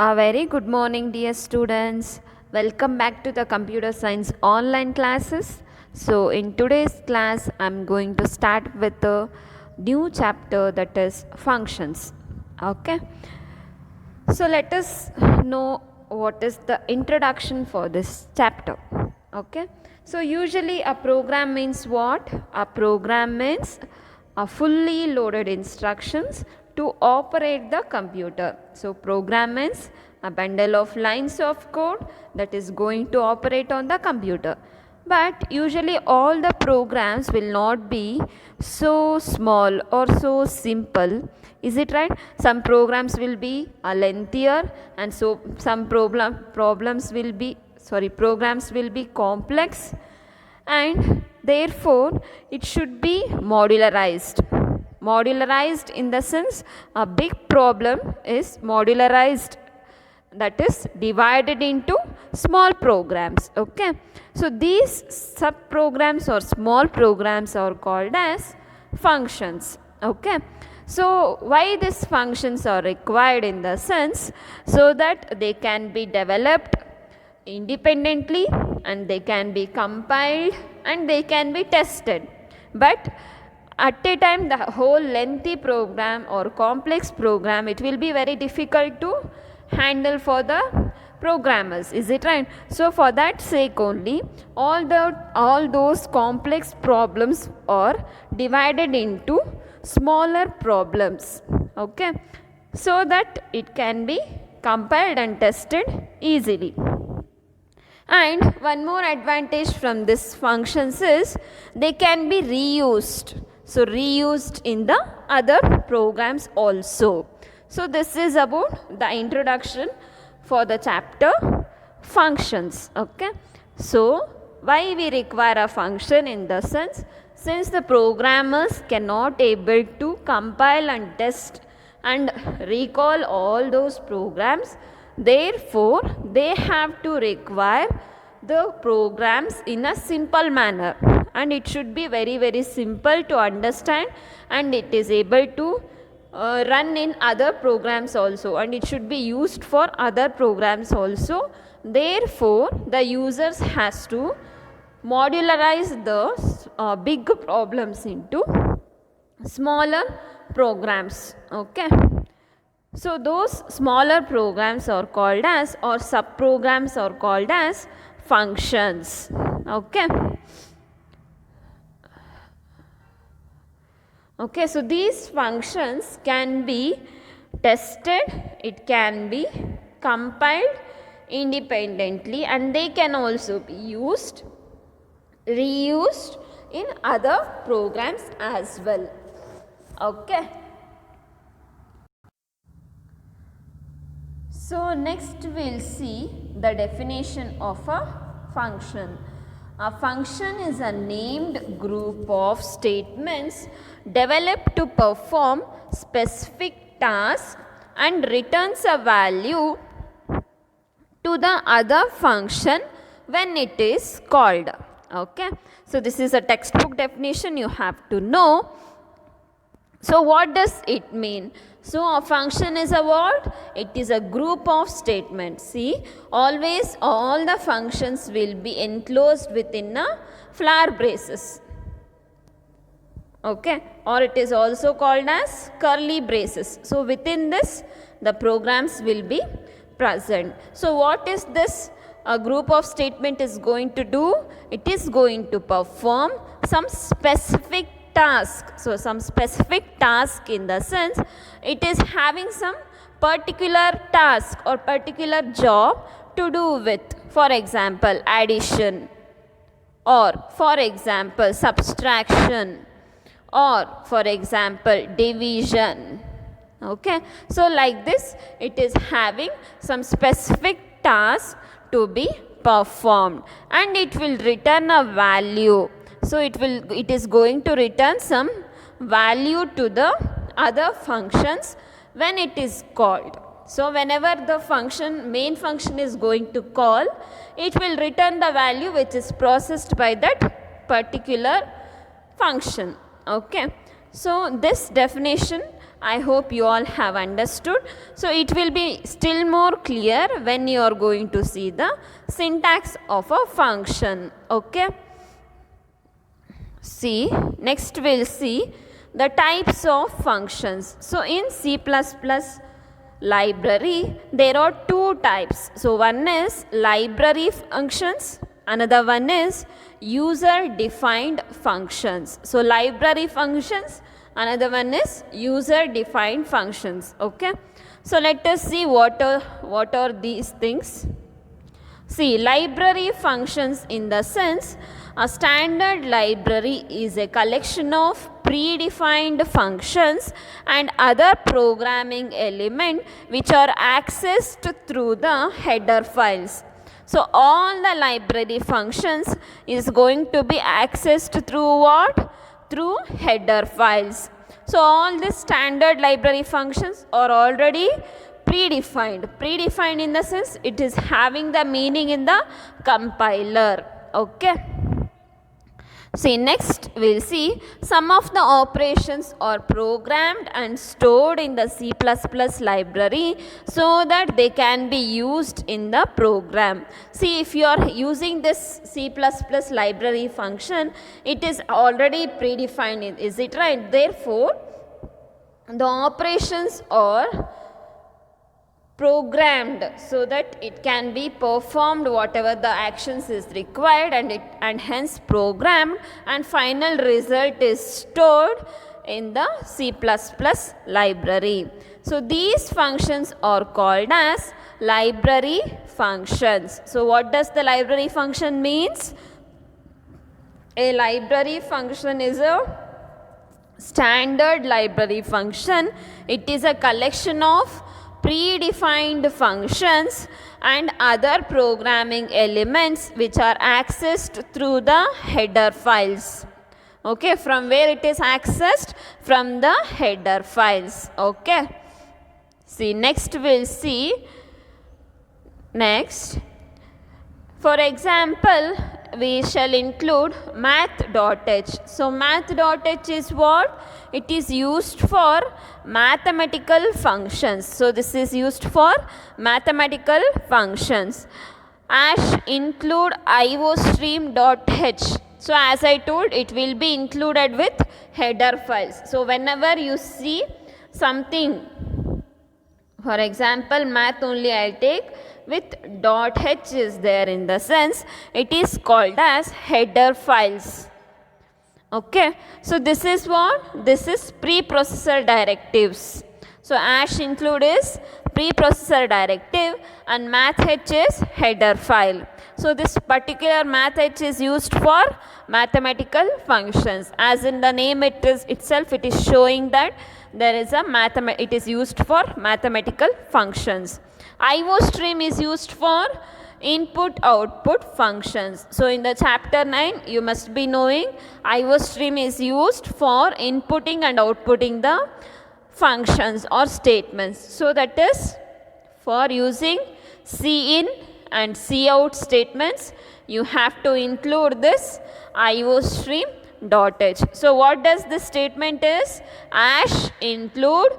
A very good morning, dear students. Welcome back to the computer science online classes. So, in today's class, I'm going to start with a new chapter, that is functions. Okay. So, let us know what is the introduction for this chapter. Okay. So, usually a program means what? A program means a fully loaded instructions to operate the computer. So, program means a bundle of lines of code that is going to operate on the computer. But usually all the programs will not be so small or so simple. Is it right? Some programs will be lengthier, and so some programs will be complex, and therefore it should be modularized. Modularized in the sense, a big problem is modularized, that is divided into small programs. Okay, so these sub programs or small programs are called as functions. Okay, so why these functions are required in the sense, so that they can be developed independently and they can be compiled and they can be tested. But at a time, the whole lengthy program or complex program, it will be very difficult to handle for the programmers. Is it right? So for that sake only, all those complex problems are divided into smaller problems. Okay, so that it can be compiled and tested easily. And one more advantage from this functions is they can be reused. So reused in the other programs also. So this is about the introduction for the chapter functions. Okay. So why we require a function in the sense, since the programmers cannot able to compile and test and recall all those programs, therefore they have to require the programs in a simple manner, and it should be very simple to understand, and it is able to run in other programs also, and it should be used for other programs also. Therefore the users has to modularize the big problems into smaller programs. Okay, so those smaller programs are called as, or subprograms are called as functions. Okay. Okay, so these functions can be tested, it can be compiled independently, and they can also be used, reused in other programs as well. Okay. So next we'll see the definition of a function. A function is a named group of statements developed to perform specific tasks and returns a value to the other function when it is called. Okay, so this is a textbook definition, you have to know. So what does it mean? So a function is a what? It is a group of statements. See, always all the functions will be enclosed within a flower braces. Okay, or it is also called as curly braces. So within this, the programs will be present. So what is this? A group of statement is going to do? It is going to perform some specific task. So some specific task in the sense, it is having some particular task or particular job to do with, for example, addition, or for example, subtraction, or for example, division. Okay, so like this, it is having some specific task to be performed, and it will return a value. So it is going to return some value to the other functions when it is called. So whenever the main function is going to call, it will return the value which is processed by that particular function. Okay, so this definition I hope you all have understood. So it will be still more clear when you are going to see the syntax of a function. Okay. See, next we'll see the types of functions. So in C++ library there are two types. So one is library functions, another one is user defined functions. So library functions, another one is user defined functions. Okay, so let us see what are these things. See, library functions in the sense a standard library is a collection of predefined functions and other programming elements which are accessed through the header files. So all the library functions is going to be accessed through what? Through header files. So all the standard library functions are already predefined. Predefined in the sense it is having the meaning in the compiler. Okay. See, next we will see some of the operations are programmed and stored in the C++ library so that they can be used in the program. See, if you are using this C++ library function, it is already predefined, is it right? Therefore, the operations are programmed so that it can be performed whatever the actions is required, and hence programmed, and final result is stored in the C++ library. So these functions are called as library functions. So what does the library function means? A library function is a standard library function. It is a collection of predefined functions and other programming elements which are accessed through the header files. Okay, from where it is accessed? From the header files. Okay. See, next we'll see. Next, for example, we shall include math.h. So math.h is what? It is used for mathematical functions. So this is used for mathematical functions. #include iostream.h. So as I told, it will be included with header files. So whenever you see something, for example, math only I will take, with .h is there in the sense, it is called as header files. Okay, so this is what? This is preprocessor directives. So #include is preprocessor directive and math.h is header file. So this particular math.h is used for mathematical functions. As in the name it is showing that there is a it is used for mathematical functions. iostream is used for input output functions. So in the chapter 9 you must be knowing iostream is used for inputting and outputting the functions or statements. So that is for using cin and cout statements, you have to include this iostream.h. So what does this statement is? #include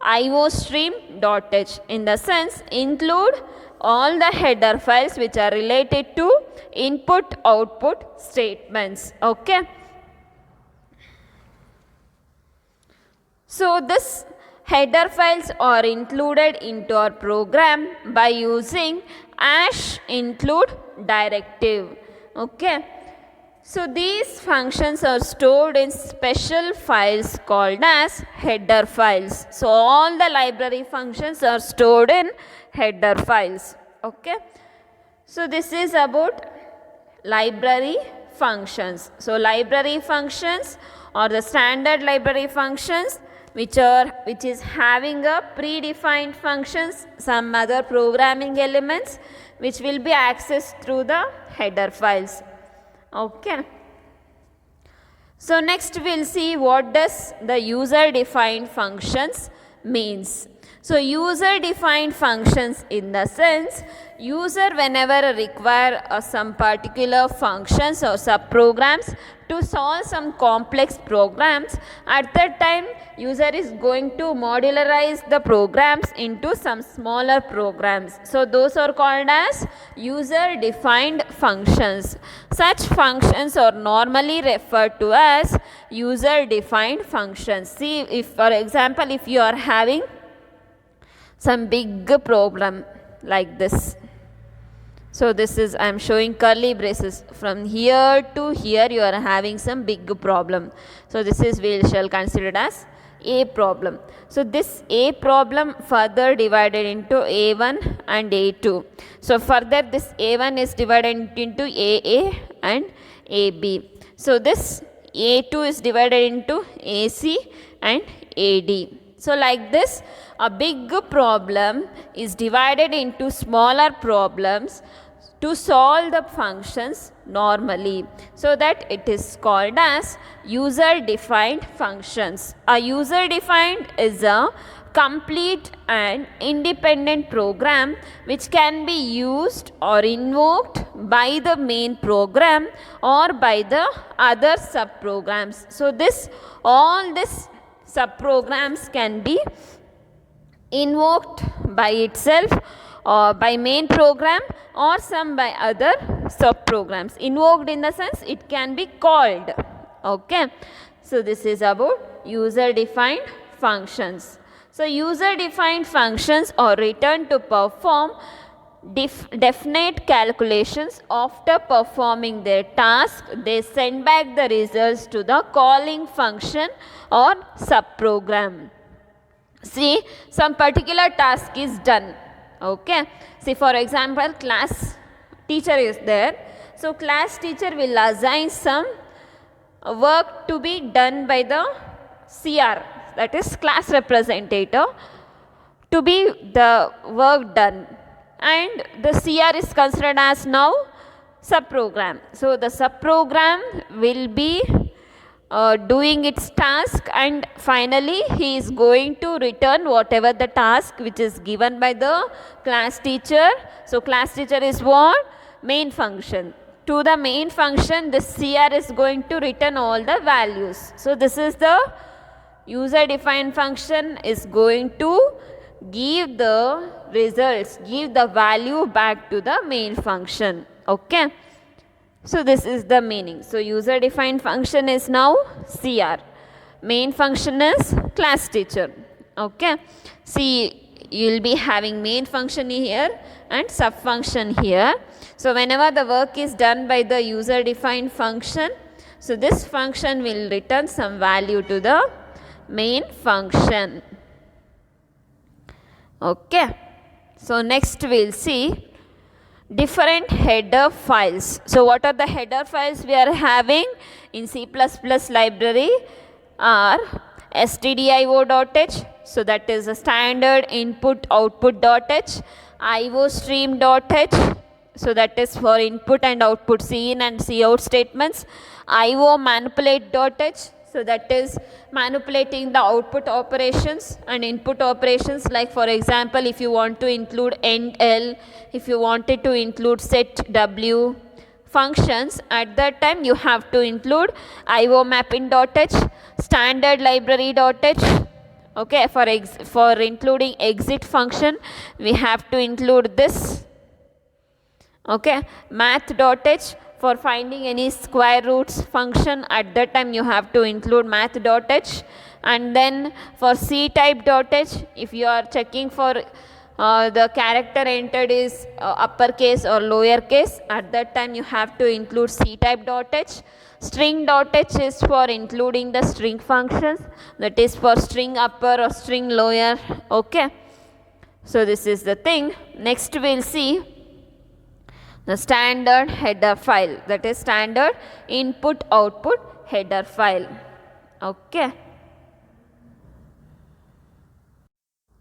iostream.h, in the sense include all the header files which are related to input output statements. Okay. So this header files are included into our program by using #include directive. Okay. So these functions are stored in special files called as header files. So all the library functions are stored in header files. Okay. So this is about library functions. So library functions are the standard library functions which is having a predefined functions, some other programming elements which will be accessed through the header files. Okay. So next we'll see what does the user defined functions means. So user defined functions in the sense user whenever require some particular functions or subprograms to solve some complex programs, at that time user is going to modularize the programs into some smaller programs. So those are called as user defined functions. Such functions are normally referred to as user defined functions. See, if for example if you are having some big problem like this. So this is, I am showing curly braces. From here to here you are having some big problem. So this is, we shall consider it as A problem. So this A problem further divided into A1 and A2. So further this A1 is divided into AA and AB. So this A2 is divided into AC and AD. So like this, a big problem is divided into smaller problems to solve the functions normally. So that it is called as user defined functions. A user defined is a complete and independent program which can be used or invoked by the main program or by the other subprograms. So this, all this subprograms can be invoked by itself or by main program or some by other subprograms. Invoked in the sense it can be called. Okay. So this is about user defined functions. So user defined functions are written to perform definite calculations. After performing their task, they send back the results to the calling function or subprogram. See, some particular task is done. Okay. See, for example, class teacher is there. So class teacher will assign some work to be done by the CR, that is class representative, to be the work done, and the CR is considered as now subprogram. So the subprogram will be doing its task, and finally he is going to return whatever the task which is given by the class teacher. So class teacher is what? Main function. To the main function, the CR is going to return all the values. So this is the user defined function is going to give the results, give the value back to the main function. Okay. So this is the meaning. So user defined function is now CR. Main function is class teacher. Okay. See, you will be having main function here and sub function here. So whenever the work is done by the user defined function, so this function will return some value to the main function. Okay. So next we will see different header files. So what are the header files we are having in C++ library are stdio.h, so that is a standard input output.h, iostream.h, so that is for input and output cin and cout statements, iomanipulate.h, so that is manipulating the output operations and input operations, like for example if you want to include end L, if you wanted to include set W functions, at that time you have to include iomapping.h, standard library.h. Okay, for including exit function we have to include this. Okay, math.h, for finding any square roots function, at that time you have to include math.h. And then for ctype.h, if you are checking for the character entered is uppercase or lowercase, at that time you have to include ctype.h. String.h is for including the string functions, that is for string upper or string lower. Okay. So this is the thing. Next we will see the standard header file, that is standard input output header file. Okay.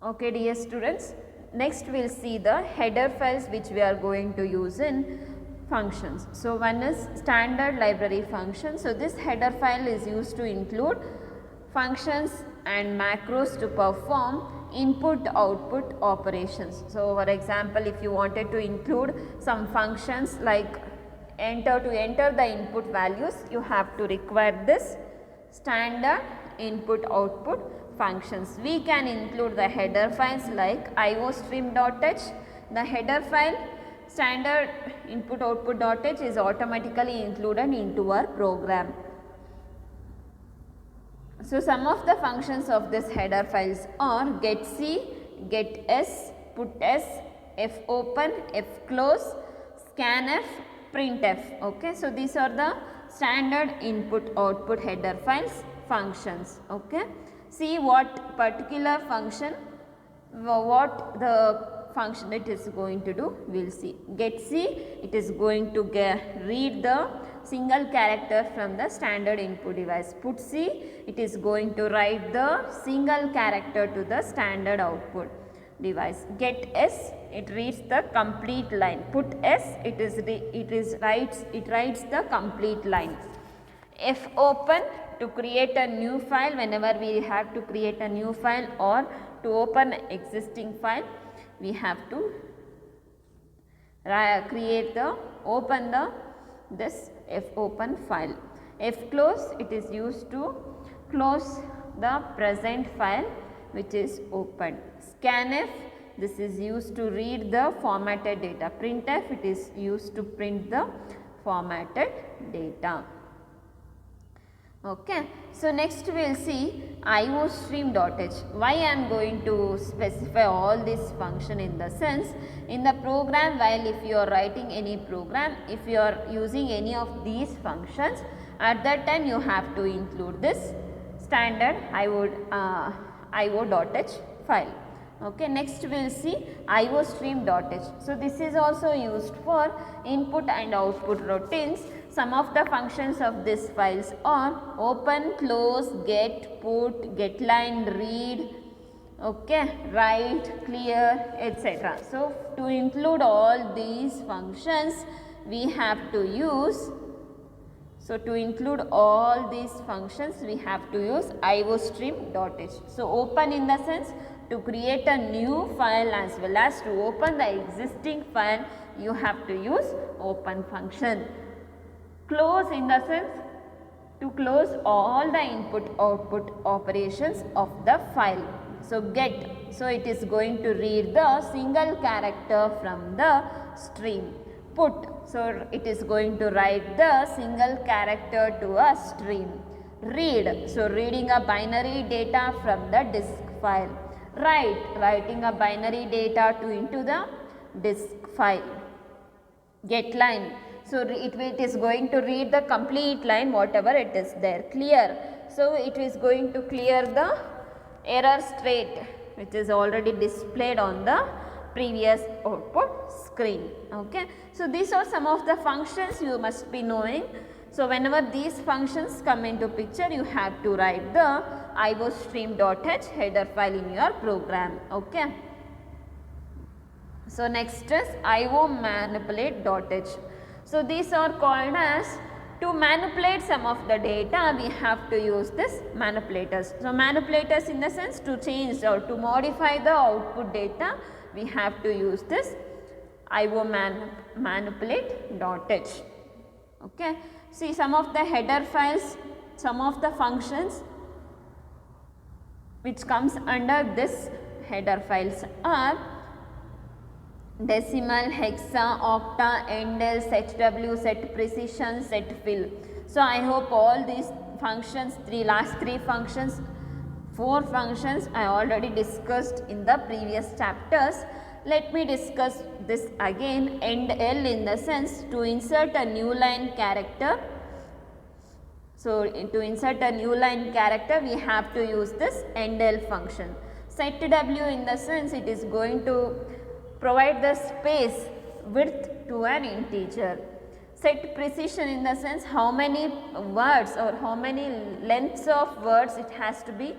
Okay, dear students, next we will see the header files which we are going to use in functions. So one is standard library function. So this header file is used to include functions and macros to perform input output operations. So for example, if you wanted to include some functions like to enter the input values, you have to require this standard input output functions. We can include the header files like iostream.h. The header file standard input output.h is automatically included into our program. So some of the functions of this header files are getC, getS, putS, fopen, fclose, scanf, printf. Okay, so these are the standard input output header files functions. Okay, see what particular function, what the function it is going to do, we will see. getC, it is going to read the single character from the standard input device. putC, it is going to write the single character to the standard output device. getS, it reads the complete line. putS, it writes the complete line. fopen, to create a new file, whenever we have to create a new file or to open existing file, we have to open this fopen file. fclose, it is used to close the present file which is opened. scanf, this is used to read the formatted data. printf, it is used to print the formatted data. Okay, so next we will see iostream.h. Why I am going to specify all this function in the sense, in the program, while if you are writing any program, if you are using any of these functions, at that time you have to include this standard io.h file. Okay, next we will see iostream.h. So this is also used for input and output routines. Some of the functions of these files are open, close, get, put, getLine, read, okay, write, clear, etc. So to include all these functions, we have to use, so to include all these functions, we have to use iostream.h. So open in the sense to create a new file, as well as to open the existing file, you have to use open function. Close in the sense to close all the input output operations of the file. So get, so it is going to read the single character from the stream. Put, so it is going to write the single character to a stream. Read, so reading a binary data from the disk file. Write, writing a binary data into the disk file. getLine, so it is going to read the complete line, whatever it is there. Clear, so it is going to clear the error straight which is already displayed on the previous output screen. Okay, so these are some of the functions you must be knowing. So whenever these functions come into picture, you have to write the iostream.h header file in your program. Okay, so next is iomanipulate.h. So these are called as, to manipulate some of the data, we have to use this manipulators. So manipulators in the sense to change or to modify the output data, we have to use this iomanipulate.h. Okay, see some of the header files, some of the functions which comes under this header files are decimal, hexa, octa, endl, setw, set precision, set fill. So I hope all these functions, last three functions, 4 functions I already discussed in the previous chapters. Let me discuss this again. Endl in the sense to insert a new line character. So to insert a new line character, we have to use this endl function. Setw in the sense it is going to provide the space width to an integer. Set precision in the sense how many words or how many lengths of words it has to be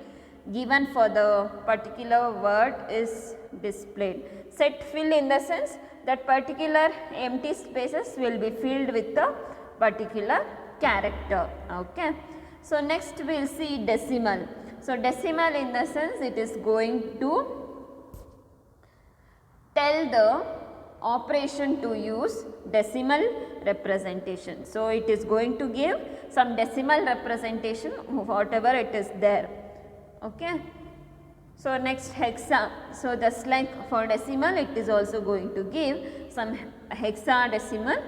given for the particular word is displayed. Set fill in the sense that particular empty spaces will be filled with the particular character. Okay. So next we will see decimal. So decimal in the sense it is going to tell the operation to use decimal representation. So, it is going to give some decimal representation whatever it is there. Okay. So, next hexa. So, just like for decimal, it is also going to give some hexadecimal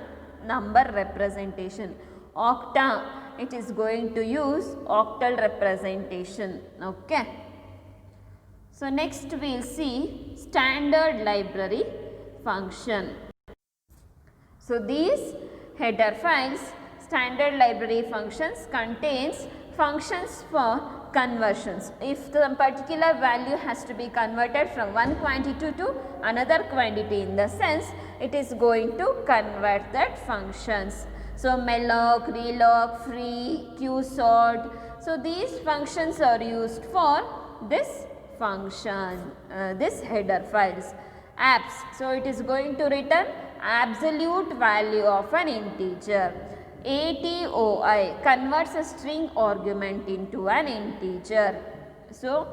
number representation. Octa, it is going to use octal representation. Okay. So, next we will see standard library function. So, these header files, standard library functions, contains functions for conversions. If the particular value has to be converted from one quantity to another quantity, in the sense it is going to convert that functions. So, malloc, relloc, free, qsort. So, these functions are used for this function, this header files. Abs. So, it is going to return absolute value of an integer. ATOI converts a string argument into an integer. So,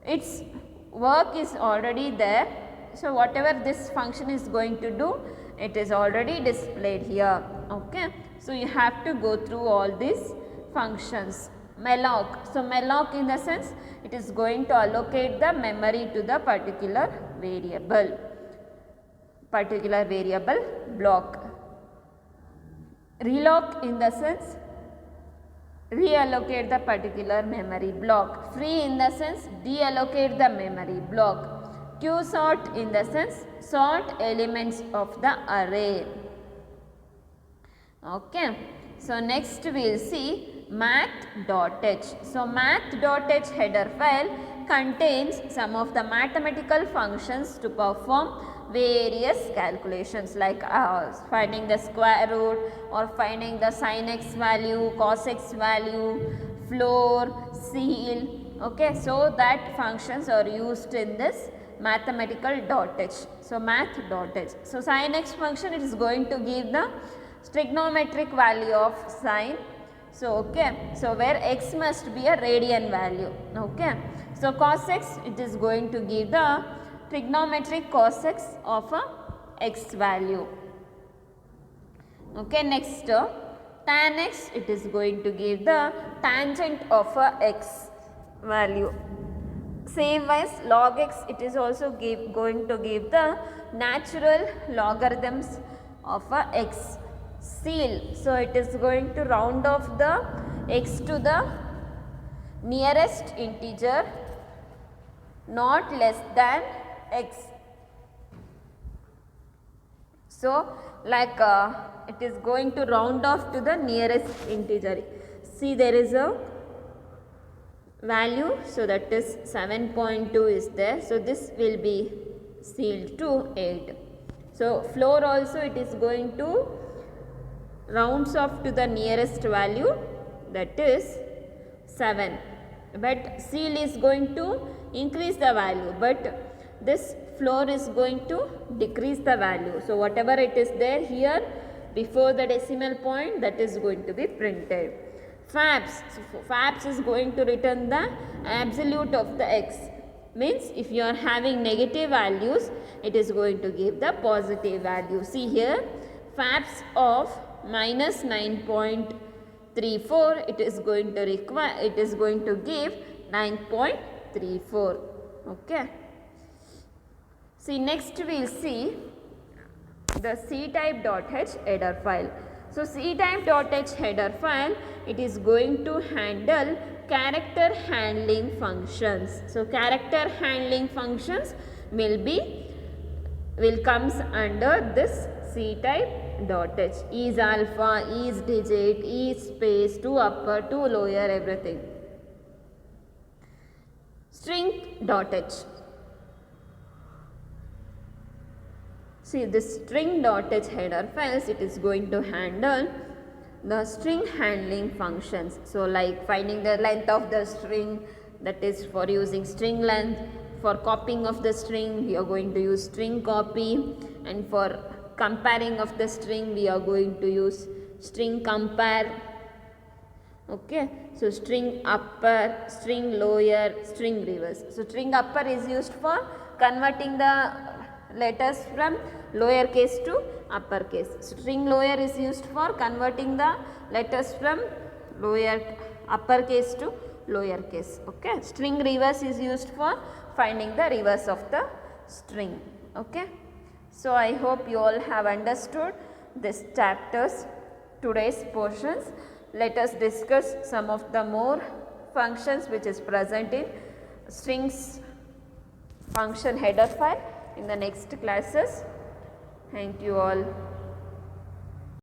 its work is already there. So, whatever this function is going to do, it is already displayed here. Okay. So, you have to go through all these functions. Malloc. So, malloc in the sense it is going to allocate the memory to the particular variable block. Reloc in the sense reallocate the particular memory block. Free in the sense deallocate the memory block. Qsort in the sense sort elements of the array. Okay. So, next we will see math.h. So, math.h header file contains some of the mathematical functions to perform various calculations like finding the square root or finding the sin x value, cos x value, floor, ceil. Okay. So, that functions are used in this mathematical .h. So, math.h. So, sin x function, it is going to give the trigonometric value of sine. So, okay. So, where x must be a radian value. Okay. So, cos x, it is going to give the trigonometric cos x of a x value. Okay. Next, tan x, it is going to give the tangent of a x value. Same as log x, it is also going to give the natural logarithms of a x. Ceil, so it is going to round off the x to the nearest integer not less than x. So, like it is going to round off to the nearest integer. See, there is a value, so that is 7.2 is there. So, this will be sealed to 8. So, floor also it is going to rounds off to the nearest value, that is 7, but ceil is going to increase the value, but this floor is going to decrease the value. So, whatever it is there here before the decimal point, that is going to be printed. Fabs, so fabs is going to return the absolute of the x, means if you are having negative values, it is going to give the positive value. See here, fabs of minus 9.34, it is going to require, it is going to give 9.34. Okay. See, next we will see the ctype.h header file. So, ctype.h header file, it is going to handle character handling functions. So, character handling functions will comes under this ctype.h. Is alpha, is digit, is space, to upper, to lower, everything. String.h. See, this string.h header files, it is going to handle the string handling functions. So, like finding the length of the string, that is for using string length. For copying of the string, we are going to use string copy, and for comparing of the string, we are going to use string compare. Okay. So, string upper, string lower, string reverse. So, string upper is used for converting the letters from lowercase to uppercase. String lower is used for converting the letters from uppercase to lowercase. Okay. String reverse is used for finding the reverse of the string. Okay. So I hope you all have understood this chapter's today's portions. Let us discuss some of the more functions which is present in strings function header file in the next classes. Thank you all.